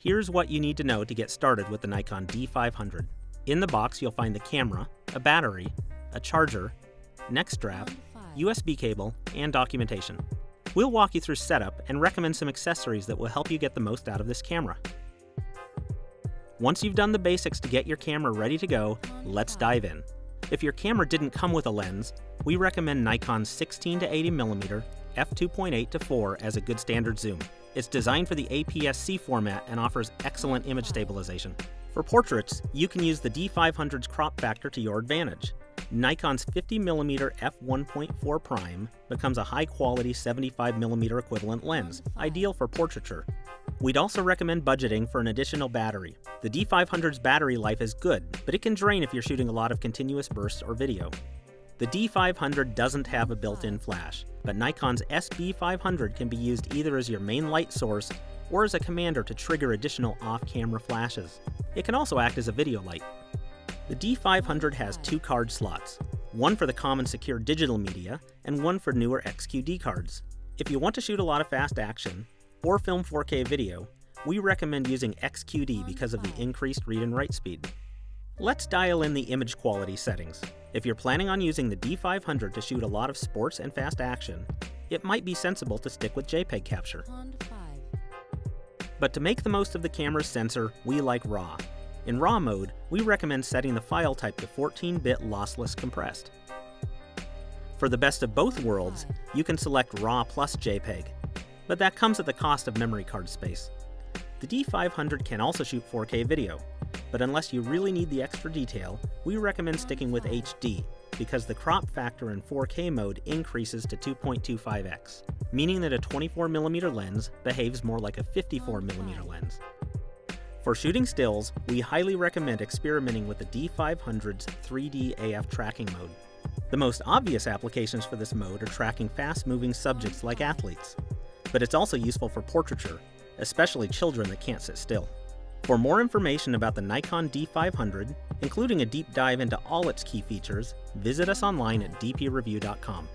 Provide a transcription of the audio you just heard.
Here's what you need to know to get started with the Nikon D500. In the box, you'll find the camera, a battery, a charger, neck strap, USB cable, and documentation. We'll walk you through setup and recommend some accessories that will help you get the most out of this camera. Once you've done the basics to get your camera ready to go, let's dive in. If your camera didn't come with a lens, we recommend Nikon's 16 to 80mm f2.8-4 as a good standard zoom. It's designed for the APS-C format and offers excellent image stabilization. For portraits, you can use the D500's crop factor to your advantage. Nikon's 50mm f1.4 prime becomes a high-quality 75mm equivalent lens, ideal for portraiture. We'd also recommend budgeting for an additional battery. The D500's battery life is good, but it can drain if you're shooting a lot of continuous bursts or video. The D500 doesn't have a built-in flash, but Nikon's SB500 can be used either as your main light source or as a commander to trigger additional off-camera flashes. It can also act as a video light. The D500 has two card slots, one for the common secure digital media and one for newer XQD cards. If you want to shoot a lot of fast action or film 4K video, we recommend using XQD because of the increased read and write speed. Let's dial in the image quality settings. If you're planning on using the D500 to shoot a lot of sports and fast action, it might be sensible to stick with JPEG capture. But to make the most of the camera's sensor, we like RAW. In RAW mode, we recommend setting the file type to 14-bit lossless compressed. For the best of both worlds, you can select RAW plus JPEG, but that comes at the cost of memory card space. The D500 can also shoot 4K video, but unless you really need the extra detail, we recommend sticking with HD because the crop factor in 4K mode increases to 2.25x, meaning that a 24mm lens behaves more like a 54mm lens. For shooting stills, we highly recommend experimenting with the D500's 3D AF tracking mode. The most obvious applications for this mode are tracking fast-moving subjects like athletes, but it's also useful for portraiture, especially children that can't sit still. For more information about the Nikon D500, including a deep dive into all its key features, visit us online at dpreview.com.